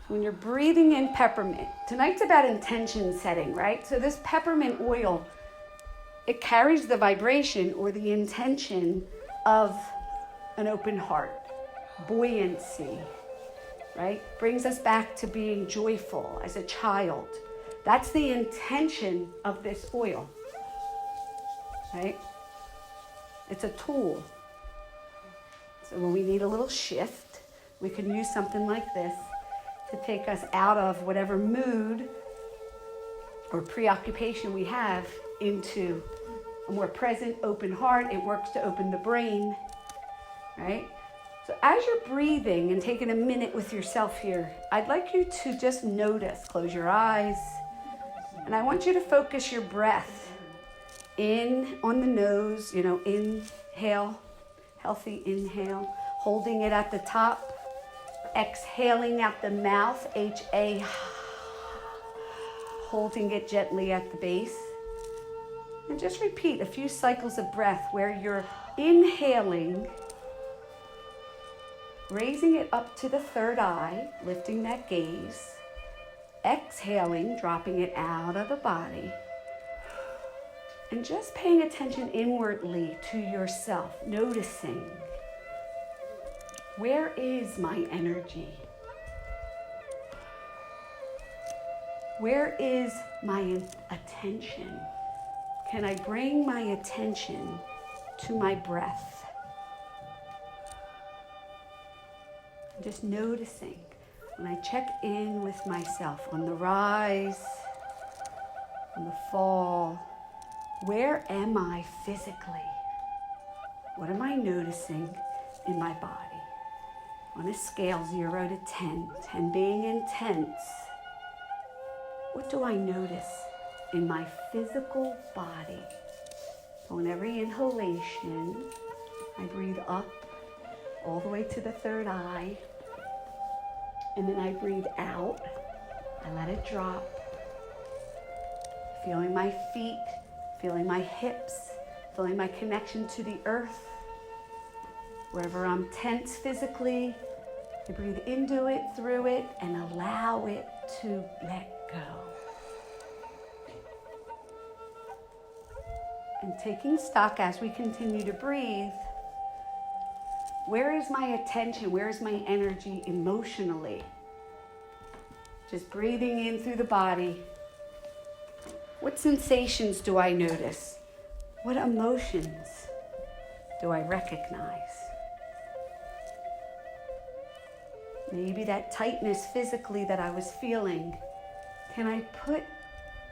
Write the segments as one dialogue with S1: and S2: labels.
S1: When you're breathing in peppermint, tonight's about intention setting, right? So this peppermint oil, it carries the vibration or the intention of an open heart, buoyancy, right? Brings us back to being joyful as a child. That's the intention of this oil, right? It's a tool. So when we need a little shift, we can use something like this to take us out of whatever mood or preoccupation we have into a more present, open heart. It works to open the brain, right? So as you're breathing and taking a minute with yourself here, I'd like you to just notice, close your eyes, and I want you to focus your breath in on the nose, inhale, healthy inhale, holding it at the top, exhaling out the mouth, H-A, holding it gently at the base. And just repeat a few cycles of breath where you're inhaling, raising it up to the third eye, lifting that gaze, exhaling, dropping it out of the body, and just paying attention inwardly to yourself, noticing, where is my energy? Where is my attention? Can I bring my attention to my breath? I'm just noticing when I check in with myself on the rise, on the fall, where am I physically? What am I noticing in my body? On a scale 0 to 10, 10 being intense, what do I notice in my physical body? On every inhalation, I breathe up all the way to the third eye, and then I breathe out. I let it drop, feeling my feet, feeling my hips, feeling my connection to the earth. Wherever I'm tense physically, I breathe into it, through it, and allow it to let go. And taking stock as we continue to breathe, where is my attention? Where is my energy emotionally? Just breathing in through the body. What sensations do I notice? What emotions do I recognize? Maybe that tightness physically that I was feeling, can I put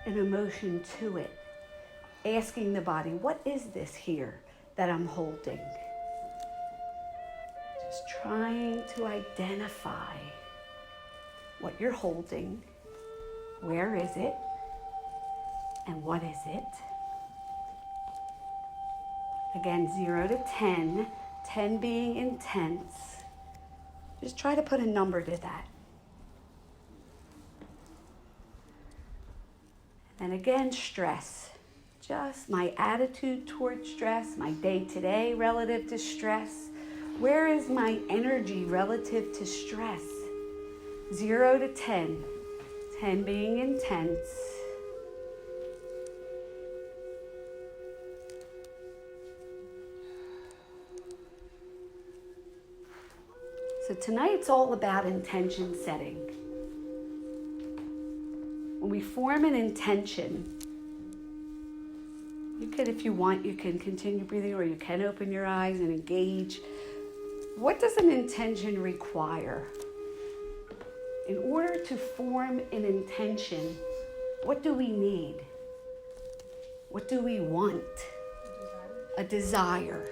S1: an emotion to it? Asking the body, what is this here that I'm holding? Just trying to identify what you're holding, where is it, and what is it? Again, 0 to 10, 10 being intense. Just try to put a number to that. And again, stress. Just my attitude towards stress, my day-to-day relative to stress. Where is my energy relative to stress? 0 to 10, 10 being intense. So tonight's all about intention setting. When we form an intention, you could, if you want, you can continue breathing, or you can open your eyes and engage. What does an intention require? In order to form an intention, what do we need? What do we want? A desire.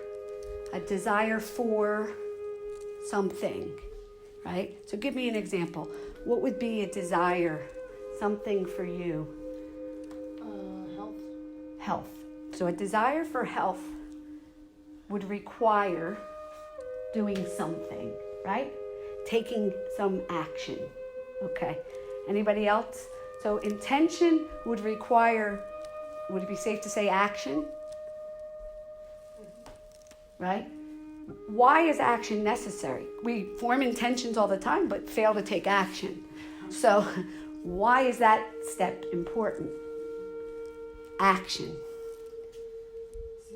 S1: A desire for something, right? So give me an example. What would be a desire, something for you?
S2: Health.
S1: Health. So a desire for health would require doing something, right? Taking some action. Okay. Anybody else? So intention would require, would it be safe to say action? Right? Why is action necessary? We form intentions all the time, but fail to take action. So why is that step important? Action.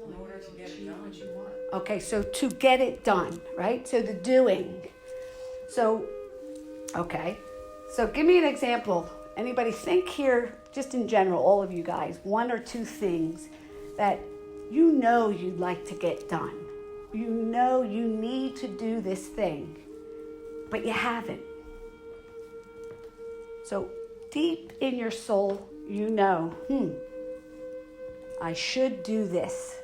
S2: In order to get it done, what you want.
S1: Okay, so to get it done, right? So the doing. So, okay. So give me an example. Anybody think here, just in general, all of you guys, one or two things that you know you'd like to get done. You know you need to do this thing, but you haven't. So deep in your soul, you know, I should do this.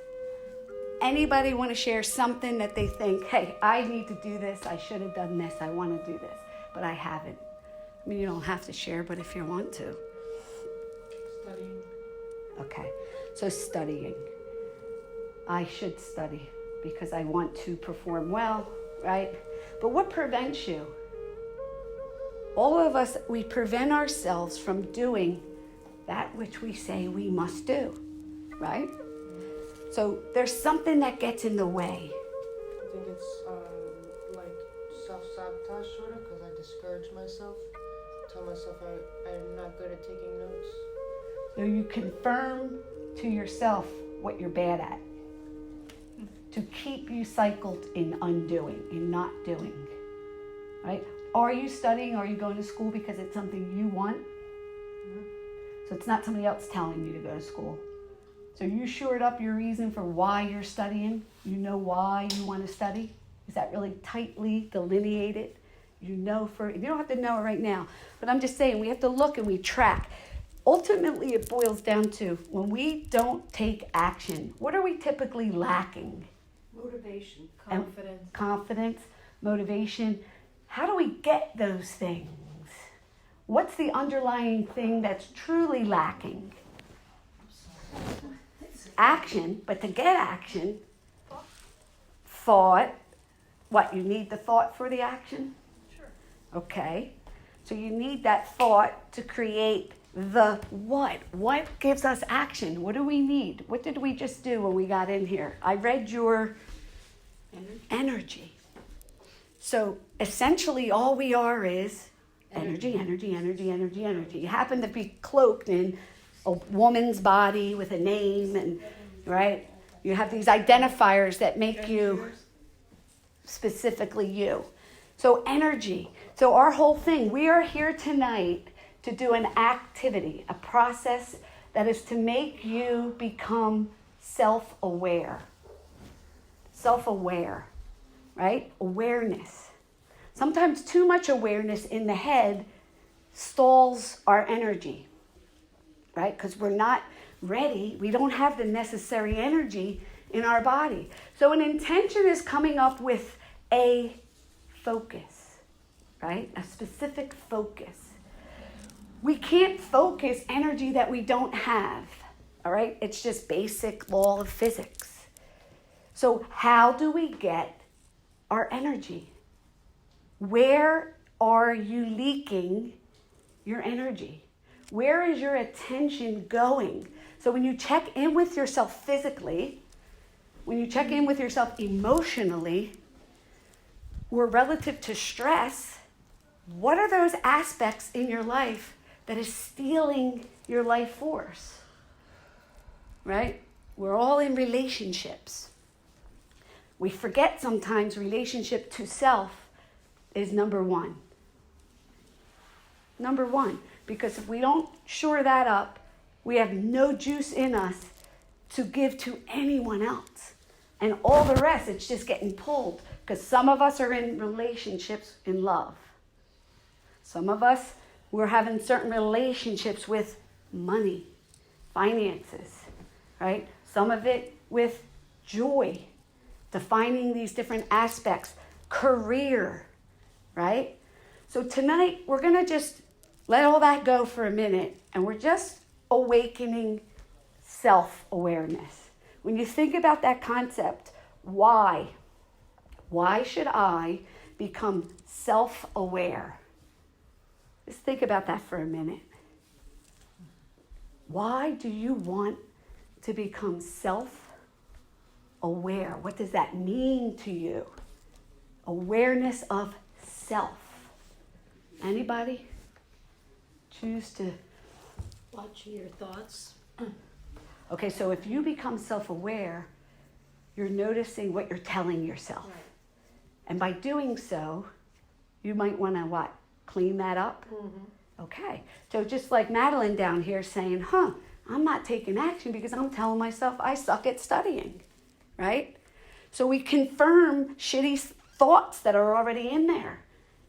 S1: Anybody want to share something that they think, hey, I need to do this, I should have done this, I want to do this, but I haven't. I mean, you don't have to share, but if you want to.
S2: Studying.
S1: Okay, so studying. I should study because I want to perform well, right? But what prevents you? All of us, we prevent ourselves from doing that which we say we must do, right? So there's something that gets in the way.
S2: I think it's like self-sabotage sort of, because I discourage myself. Tell myself I'm not good at taking notes.
S1: So you confirm to yourself what you're bad at. To keep you cycled in undoing, in not doing, right? Are you studying? Are you going to school because it's something you want?
S2: Mm-hmm.
S1: So it's not somebody else telling you to go to school. So you shored up your reason for why you're studying. You know why you want to study. Is that really tightly delineated? You know you don't have to know it right now. But I'm just saying we have to look and we track. Ultimately, it boils down to when we don't take action, what are we typically lacking?
S2: Motivation,
S1: Confidence, motivation. How do we get those things? What's the underlying thing that's truly lacking? Action, but to get action, thought. What, you need the thought for the action?
S2: Sure.
S1: Okay. So you need that thought to create the what? What gives us action? What do we need? What did we just do when we got in here? I read your energy. So essentially all we are is energy. You happen to be cloaked in a woman's body with a name, and right? You have these identifiers that make you specifically you. So energy. So our whole thing, we are here tonight to do an activity, a process that is to make you become self-aware. Self-aware, right? Awareness. Sometimes too much awareness in the head stalls our energy, right? Because we're not ready. We don't have the necessary energy in our body. So an intention is coming up with a focus, right? A specific focus. We can't focus energy that we don't have, all right? It's just basic law of physics. So how do we get our energy? Where are you leaking your energy? Where is your attention going? So when you check in with yourself physically, when you check in with yourself emotionally, or relative to stress, what are those aspects in your life that is stealing your life force? Right? We're all in relationships. We forget sometimes relationship to self is number one. Number one. Because if we don't shore that up, we have no juice in us to give to anyone else. And all the rest, it's just getting pulled. Because some of us are in relationships in love. Some of us, we're having certain relationships with money, finances, right? Some of it with joy, defining these different aspects, career, right? So tonight, we're going to just let all that go for a minute, and we're just awakening self-awareness. When you think about that concept, why? Why should I become self-aware? Just think about that for a minute. Why do you want to become self-aware? What does that mean to you? Awareness of self. Anybody? choose to...
S3: Watch your thoughts.
S1: Okay, so if you become self-aware, you're noticing what you're telling yourself.
S3: Right.
S1: And by doing so, you might want to what? Clean that up?
S3: Mm-hmm.
S1: Okay. So just like Madeline down here saying, I'm not taking action because I'm telling myself I suck at studying, right? So we confirm shitty thoughts that are already in there,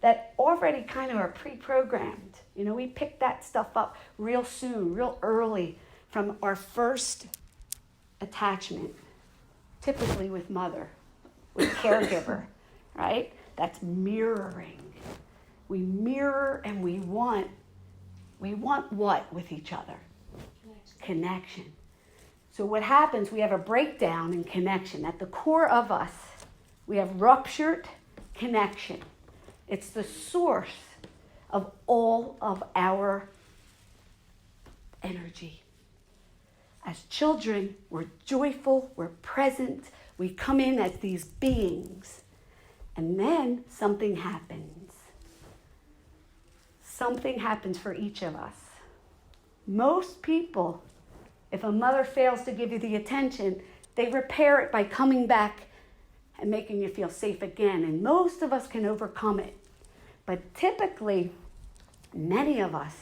S1: that already kind of are pre-programmed. You know, we pick that stuff up real soon, real early from our first attachment, typically with mother, with caregiver, right? That's mirroring. We mirror and we want what with each other? Connection. So what happens, we have a breakdown in connection. At the core of us, we have ruptured connection. It's the source of all of our energy. As children, we're joyful, we're present, we come in as these beings. And then something happens. Something happens for each of us. Most people, if a mother fails to give you the attention, they repair it by coming back and making you feel safe again. And most of us can overcome it. But typically, many of us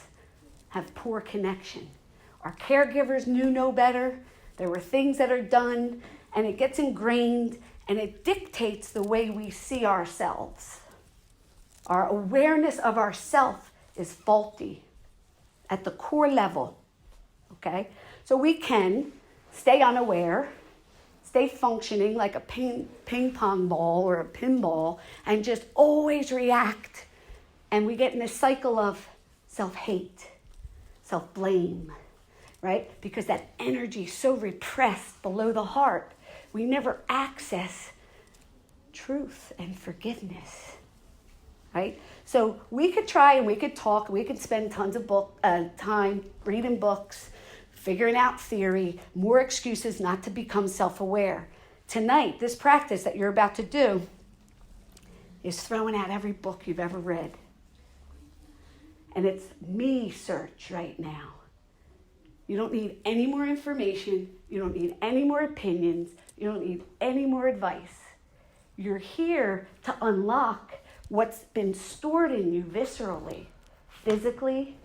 S1: have poor connection. Our caregivers knew no better. There were things that are done, and it gets ingrained, and it dictates the way we see ourselves. Our awareness of ourself is faulty at the core level, okay? So we can stay unaware, stay functioning like a ping pong ball or a pinball, and just always react. And we get in this cycle of self-hate, self-blame, right? Because that energy is so repressed below the heart, we never access truth and forgiveness, right? So we could try and we could talk, we could spend tons of time reading books, figuring out theory, more excuses not to become self-aware. Tonight, this practice that you're about to do is throwing out every book you've ever read. And it's me search right now. You don't need any more information. You don't need any more opinions. You don't need any more advice. You're here to unlock what's been stored in you viscerally, physically,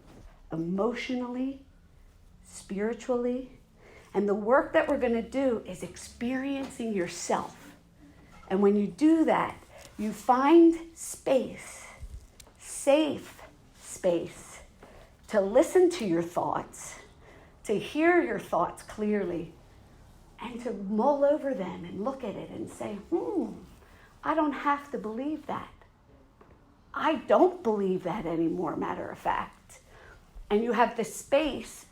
S1: emotionally, spiritually. And the work that we're going to do is experiencing yourself. And when you do that, you find space, safe space, to listen to your thoughts, to hear your thoughts clearly, and to mull over them and look at it and say, I don't have to believe that. I don't believe that anymore, matter of fact. And you have the space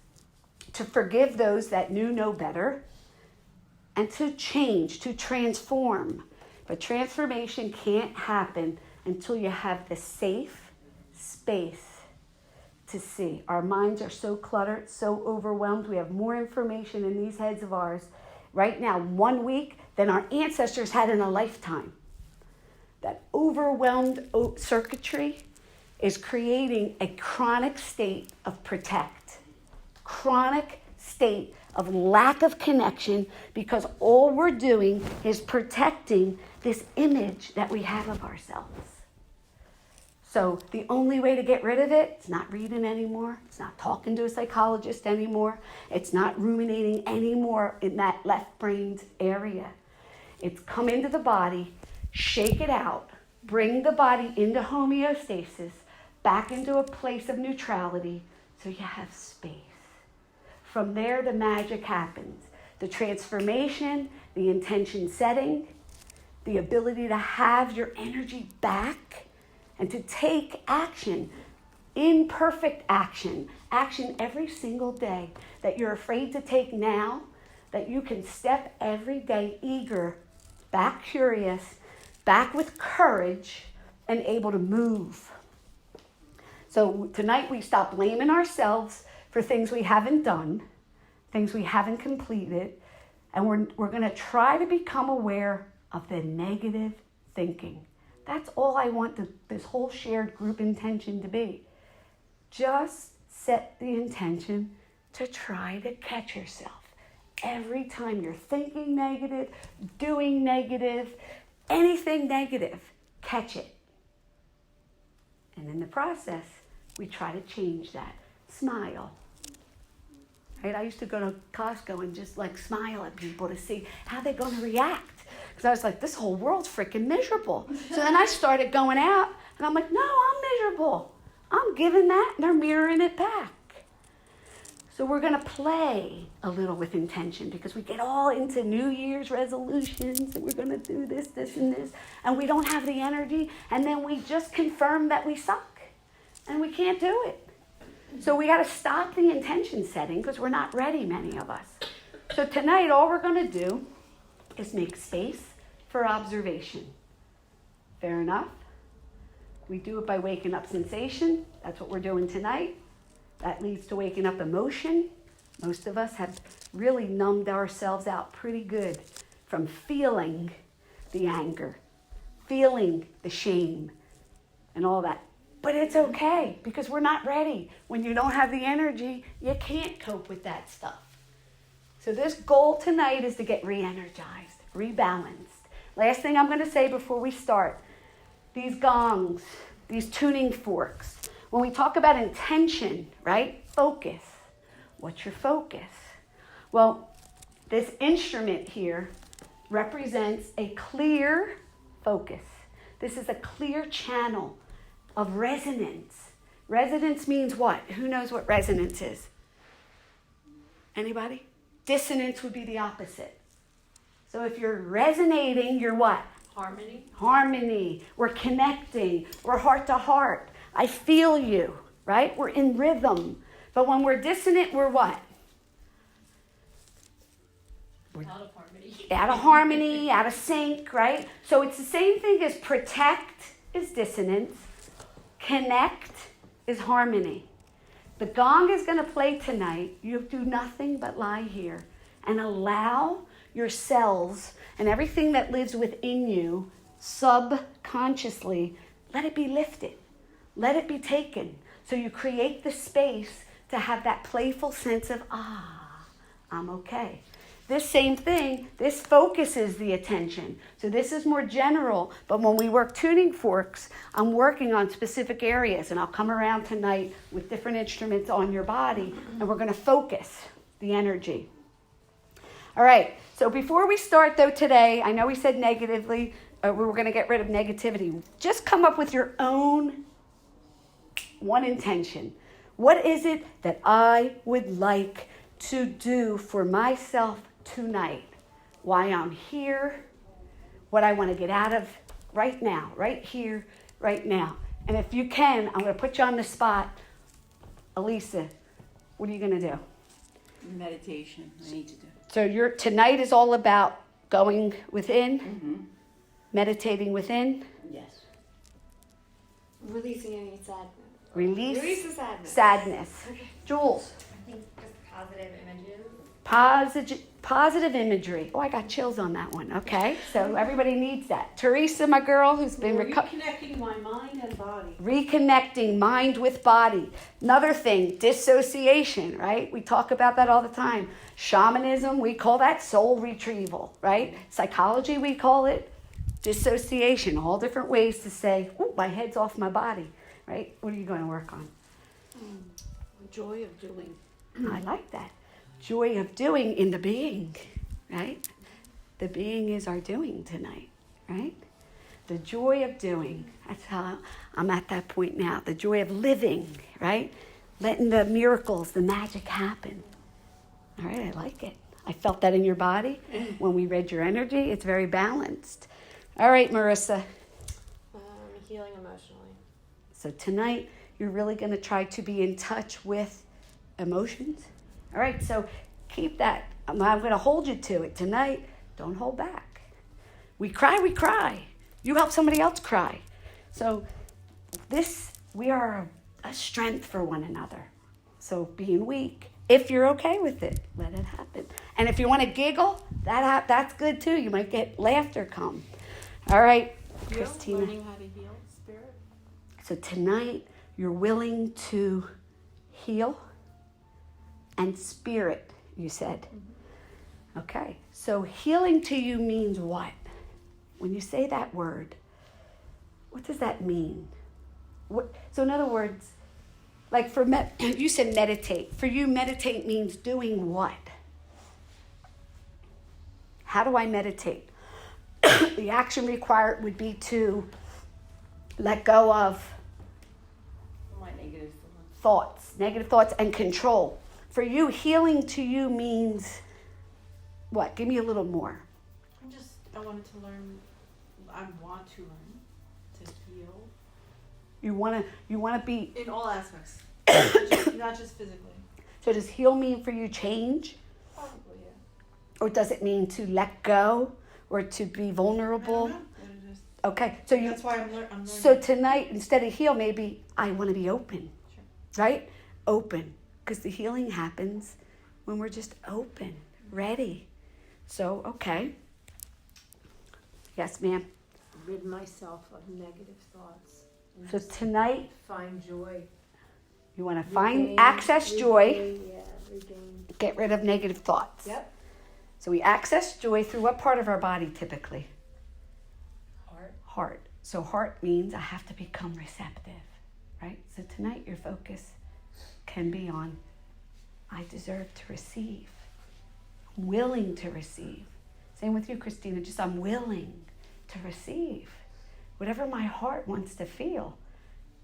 S1: to forgive those that knew no better and to change, to transform. But transformation can't happen until you have the safe space to see. Our minds are so cluttered, so overwhelmed. We have more information in these heads of ours right now, 1 week, than our ancestors had in a lifetime. That overwhelmed circuitry is creating a chronic state of protect, chronic state of lack of connection, because all we're doing is protecting this image that we have of ourselves. So the only way to get rid of it, it's not reading anymore, it's not talking to a psychologist anymore, it's not ruminating anymore in that left-brained area. It's come into the body, shake it out, bring the body into homeostasis, back into a place of neutrality, so you have space. From there, the magic happens. The transformation, the intention setting, the ability to have your energy back, and to take action, imperfect action, action every single day that you're afraid to take now, that you can step every day eager, back curious, back with courage, and able to move. So tonight we stop blaming ourselves for things we haven't done, things we haven't completed, and we're going to try to become aware of the negative thinking. That's all I want this whole shared group intention to be. Just set the intention to try to catch yourself. Every time you're thinking negative, doing negative, anything negative, catch it. And in the process, we try to change that. Smile. Right? I used to go to Costco and just like smile at people to see how they're going to react. Because I was like, this whole world's freaking miserable. So then I started going out and I'm like, no, I'm miserable. I'm giving that and they're mirroring it back. So we're going to play a little with intention because we get all into New Year's resolutions and we're going to do this, this, and this. And we don't have the energy. And then we just confirm that we suck. And we can't do it. So we got to stop the intention setting because we're not ready, many of us. So tonight, all we're going to do is make space for observation. Fair enough? We do it by waking up sensation. That's what we're doing tonight. That leads to waking up emotion. Most of us have really numbed ourselves out pretty good from feeling the anger, feeling the shame, and all that. But it's okay because we're not ready. When you don't have the energy, you can't cope with that stuff. So this goal tonight is to get re-energized, rebalanced. Last thing I'm going to say before we start, these gongs, these tuning forks, when we talk about intention, right? Focus. What's your focus? Well, this instrument here represents a clear focus. This is a clear channel of resonance. Resonance means what? Who knows what resonance is? Anybody? Dissonance would be the opposite. So if you're resonating, you're what?
S3: Harmony.
S1: Harmony. We're connecting. We're heart to heart. I feel you, right? We're in rhythm. But when we're dissonant, we're what? We're
S3: Out of harmony.
S1: out of harmony, out of sync, right? So it's the same thing as protect is dissonance. Connect is harmony. The gong is going to play tonight. You do nothing but lie here and allow your cells and everything that lives within you subconsciously, let it be lifted. Let it be taken. So you create the space to have that playful sense of, I'm okay. This same thing, this focuses the attention. So this is more general, but when we work tuning forks, I'm working on specific areas, and I'll come around tonight with different instruments on your body, and we're going to focus the energy. All right, so before we start, though, today, I know we said negatively, we were going to get rid of negativity. Just come up with your own one intention. What is it that I would like to do for myself tonight? Why I'm here, what I want to get out of right now, right here, right now. And if you can, I'm going to put you on the spot. Elisa, what are you going to do?
S4: Meditation, I need to do.
S1: So tonight is all about going within, meditating within.
S4: Yes.
S5: Releasing any sadness.
S1: Release
S5: Release the sadness.
S1: sadness. Jules.
S5: I think just positive images.
S1: Positive imagery. Oh, I got chills on that one. Okay, so everybody needs that. Teresa, my girl, who's been
S3: Reconnecting my mind and body.
S1: reconnecting mind with body. Another thing, dissociation, right? We talk about that all the time. Shamanism, we call that soul retrieval, right? Psychology, we call it dissociation. All different ways to say, "Ooh, my head's off my body," right? What are you going to work on?
S3: Joy of doing.
S1: I like that. Joy of doing in the being, right? The being is our doing tonight, right? The joy of doing. That's how I'm at that point now. The joy of living, right? Letting the miracles, the magic happen. All right, I like it. I felt that in your body. When we read your energy, it's very balanced. All right, Marissa.
S5: Healing emotionally.
S1: So tonight, you're really going to try to be in touch with emotions. All right, so keep that. I'm going to hold you to it tonight. Don't hold back. We cry. You help somebody else cry. So we are a strength for one another. So being weak, if you're okay with it, let it happen. And if you want to giggle, that's good too. You might get laughter come. All right, Christina.
S3: Learning how to heal spirit.
S1: So tonight, you're willing to heal, and spirit, you said. Okay, so healing to you means what? When you say that word, what does that mean? So in other words, like you said meditate. For you, meditate means doing what? How do I meditate? The action required would be to let go of
S4: My negative
S1: negative thoughts, and control. For you, healing to you means what? Give me a little more.
S3: I wanted to learn, I want to learn to heal.
S1: You want to be...
S3: In all aspects, not just physically.
S1: So does heal mean for you change?
S3: Probably, yeah.
S1: Or does it mean to let go or to be vulnerable?
S3: I don't know what it is.
S1: Okay,
S3: That's why I'm learning.
S1: So tonight, instead of heal, maybe I want to be open,
S3: Sure.
S1: right? Open, because the healing happens when we're just open, ready. So, okay. Yes, ma'am.
S2: Rid myself of negative thoughts. And
S1: So
S2: just
S1: tonight,
S2: find joy.
S1: you want to find
S2: Regain-
S1: access joy,
S2: regain.
S1: get rid of negative thoughts.
S2: Yep.
S1: So we access joy through what part of our body typically?
S2: Heart.
S1: Heart. So heart means I have to become receptive, right? So tonight your focus can be on I deserve to receive. I'm willing to receive. Same with you, Christina. Just I'm willing to receive. Whatever my heart wants to feel.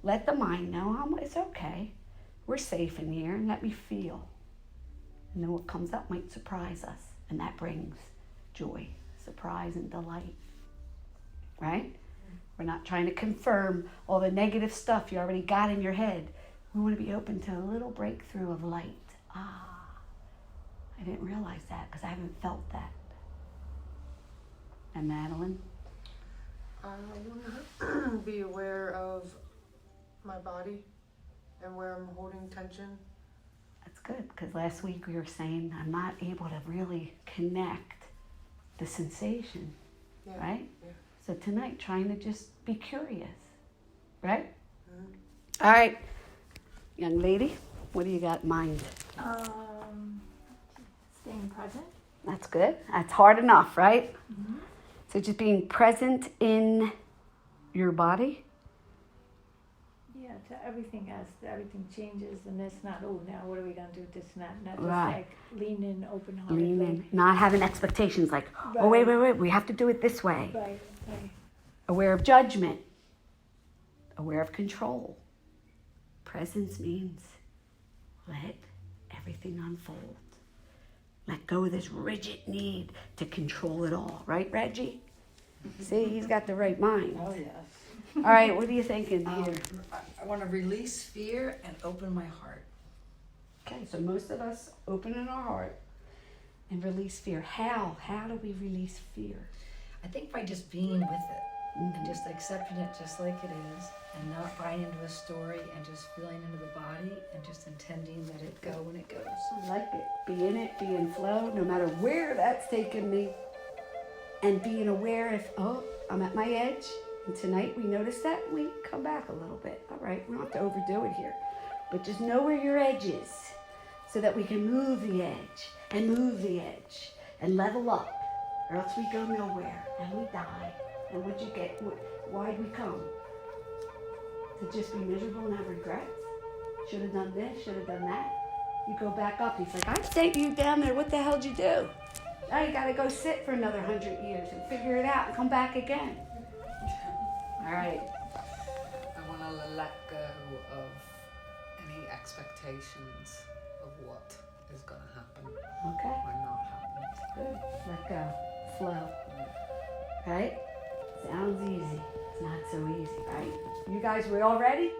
S1: Let the mind know it's okay. We're safe in here, and let me feel. And then what comes up might surprise us. And that brings joy, surprise, and delight. Right? We're not trying to confirm all the negative stuff you already got in your head. We want to be open to a little breakthrough of light. I didn't realize that because I haven't felt that. And Madeline?
S2: I want to be aware of my body and where I'm holding tension.
S1: That's good, because last week we were saying I'm not able to really connect the sensation,
S2: Yeah.
S1: right?
S2: Yeah.
S1: So tonight, trying to just be curious, right?
S2: Mm-hmm.
S1: All right, young lady, what do you got in mind?
S6: Staying present.
S1: That's good. That's hard enough, right?
S6: Mm-hmm.
S1: So just being present in your body.
S6: Yeah, to everything as everything changes, and it's not, oh, now what are we going to do with this and that? Not just
S1: Right.
S6: like lean in open-heartedly.
S1: Lean in, not having expectations like, oh,
S6: Right.
S1: wait, we have to do it this way.
S6: Right.
S1: Aware of judgment, aware of control. Presence means let everything unfold. Let go of this rigid need to control it all. Right, Reggie? See, he's got the right mind.
S4: Oh, yes.
S1: All right, what are you thinking here?
S7: I want to release fear and open my heart.
S1: Okay, so most of us open in our heart and release fear. How? How do we release fear?
S7: I think by just being with it and just accepting it just like it is and not buying into a story and just feeling into the body and just intending that it go when it goes.
S1: I like it. Be in it, be in flow, no matter where that's taken me. And being aware if, I'm at my edge. And tonight we notice that, we come back a little bit. All right, we don't have to overdo it here. But just know where your edge is so that we can move the edge and level up. Or else we go nowhere and we die. And what'd you get? Why'd we come? To just be miserable and have regrets? Should have done this, should have done that. You go back up. He's like, I sent you down there. What the hell'd you do? Now you got to go sit for another 100 years and figure it out and come back again. All right.
S8: I want to let go of any expectations of what is going to happen
S1: Okay.
S8: or not happen.
S1: Good. Let go. Flow. Right? Sounds easy. It's not so easy, right? You guys, we all ready?